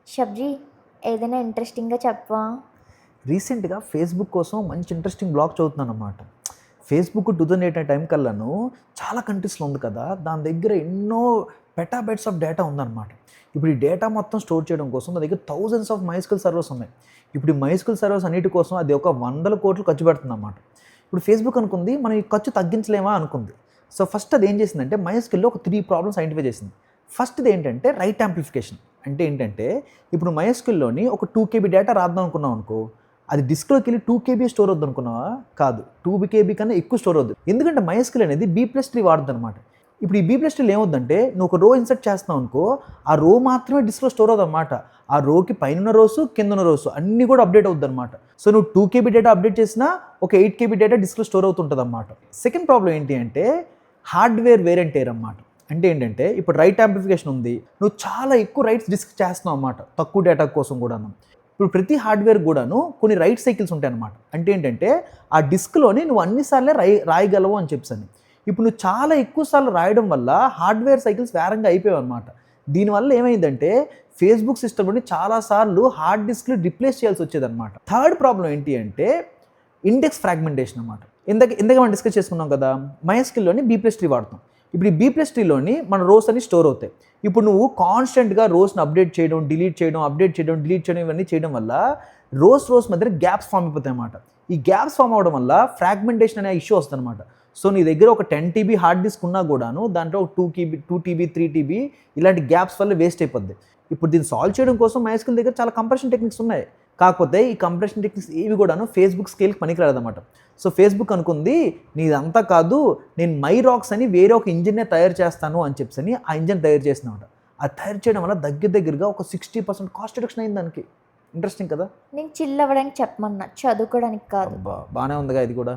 షబ్జీ, ఏదైనా ఇంట్రెస్టింగ్‌గా చెప్పవా? రీసెంట్‌గా ఫేస్‌బుక్ కోసం మంచి ఇంట్రెస్టింగ్ బ్లాగ్ చదువుతున్నాననమాట. ఫేస్‌బుక్ 2008 టైం కల్లాను చాలా కంట్రీస్‌లో ఉంది కదా! దాని దగ్గర ఎన్నో పెటాబైట్స్ ఆఫ్ డేటా ఉందనమాట. ఇప్పుడు ఈ డేటా మొత్తం స్టోర్ చేయడం కోసం నా దగ్గర థౌసండ్స్ ఆఫ్ మైస్క్యూఎల్ సర్వర్స్ ఉన్నాయి. ఇప్పుడు ఈ మైస్క్యూఎల్ సర్వర్స్ అన్నిటి కోసం అది ఒక వందల కోట్లు ఖర్చు పెడుతుందన్నమాట. ఇప్పుడు ఫేస్‌బుక్ అనుకుంది మనం ఈ ఖర్చు తగ్గించలేమా అనుకుంది. సో, ఫస్ట్ అది ఏం చేసిందంటే మైస్క్యూఎల్‌లో ఒక 3 ప్రాబ్లమ్స్ ఐడెంటిఫై చేసింది. ఫస్ట్‌ది ఏంటంటే రైట్ యాంప్లిఫికేషన్. అంటే ఏంటంటే ఇప్పుడు మైస్క్యూఎల్‌లోని ఒక 2 కేబీ డేటా రాద్దాం అనుకున్నాం అనుకో, అది డిస్క్‌లోకి వెళ్ళి 2 కేబీ స్టోర్ అవుద్ది అనుకున్నావా? కాదు. 2 కేబీ కన్నా ఎక్కువ స్టోర్ అవుద్ది. ఎందుకంటే మైస్క్యూఎల్ అనేది B+3 వాడుద్దనమాట. ఇప్పుడు ఈ B+3లో ఏమవుద్దంటే నువ్వు ఒక రో ఇన్సర్ట్ చేస్తున్నావు అనుకో, ఆ రో మాత్రమే డిస్క్‌లో స్టోర్ అవుద్దనమాట. ఆ రోకి పైనున్న రోస్, కిందున్న రోస్ అన్నీ కూడా అప్డేట్ అవుద్దనమాట. సో, నువ్వు 2 కేబీ డేటా అప్డేట్ చేసినా ఒక 8 కేబీ డేటా డిస్క్‌లో స్టోర్ అవుతుంటదనమాట. సెకండ్ ప్రాబ్లమ్ ఏంటి అంటే హార్డ్‌వేర్ వేర్ అండ్ టేర్ అనమాట. అంటే ఏంటంటే ఇప్పుడు రైట్ యాంప్లిఫికేషన్ ఉంది. నువ్వు చాలా ఎక్కువ రైట్స్ డిస్క్ చేస్తున్నావు అన్నమాట. తక్కువ డేటా కోసం కూడాను. ఇప్పుడు ప్రతి హార్డ్వేర్ కూడాను కొన్ని రైట్ సైకిల్స్ ఉంటాయన్నమాట. అంటే ఏంటంటే ఆ డిస్క్‌లోని నువ్వు అన్ని సార్లే రాయగలవు అని చెప్పేసని. ఇప్పుడు నువ్వు చాలా ఎక్కువ సార్లు రాయడం వల్ల హార్డ్వేర్ సైకిల్స్ వేరంగా అయిపోయావన్నమాట. దీనివల్ల ఏమైందంటే ఫేస్‌బుక్ సిస్టమ్‌లోని చాలా సార్లు హార్డ్ డిస్క్‌లు రిప్లేస్ చేయాల్సి వచ్చేదన్నమాట. థర్డ్ ప్రాబ్లమ్ ఏంటి అంటే ఇండెక్స్ ఫ్రాగ్మెంటేషన్ అన్నమాట. ఇందాక మనం డిస్కస్ చేసుకున్నాం కదా! మైస్క్యూఎల్‌లోని B+3 వాడతాం. ఇప్పుడు ఈ B+3లోని మన రోస్ అన్ని స్టోర్ అవుతాయి. ఇప్పుడు నువ్వు కాన్స్టెంట్‌గా రోస్‌ని అప్డేట్ చేయడం, డిలీట్ చేయడం, అప్డేట్ చేయడం, డిలీట్ చేయడం ఇవన్నీ చేయడం వల్ల రోస్ మధ్యన గ్యాప్స్ ఫార్మ్ అయిపోతాయన్నమాట. ఈ గ్యాప్స్ ఫార్మ్ అవ్వడం వల్ల ఫ్రాగ్మెంటేషన్ అనే ఇష్యూ వస్తుందన్నమాట. సో, నీ దగ్గర ఒక 10 టీబీ హార్డ్ డిస్క్ ఉన్నా కూడాను దాంట్లో ఒక 2 టీబీ, 3 టీబీ ఇలాంటి గ్యాప్స్ వల్ల వేస్ట్ అయిపోద్ది. ఇప్పుడు దీన్ని సాల్వ్ చేయడం కోసం మైస్క్యూఎల్ దగ్గర చాలా కంప్రెషన్ టెక్నిక్స్ ఉన్నాయి. కాకపోతే ఈ కంప్రెషన్ టెక్నిక్స్ ఏవి కూడాను ఫేస్‌బుక్ స్కేల్‌కి పనికిరాదన్నమాట. సో, ఫేస్‌బుక్ అనుకుంది నీదంతా కాదు, నేను మైరాక్స్ అని వేరే ఒక ఇంజిన్‌నే తయారు చేస్తాను అని చెప్పేసని ఆ ఇంజిన్ తయారు చేసిందన్నమాట. అది తయారు చేయడం వల్ల దగ్గరగా ఒక 60% కాస్ట్ రిడక్షన్ అయింది దానికి. ఇంట్రెస్టింగ్ కదా! నేను చిల్ అవ్వడానికి చెప్పమన్నా, చదువుకోవడానికి కాదు. అబ్బా! బానే ఉందిగా ఇది కూడా.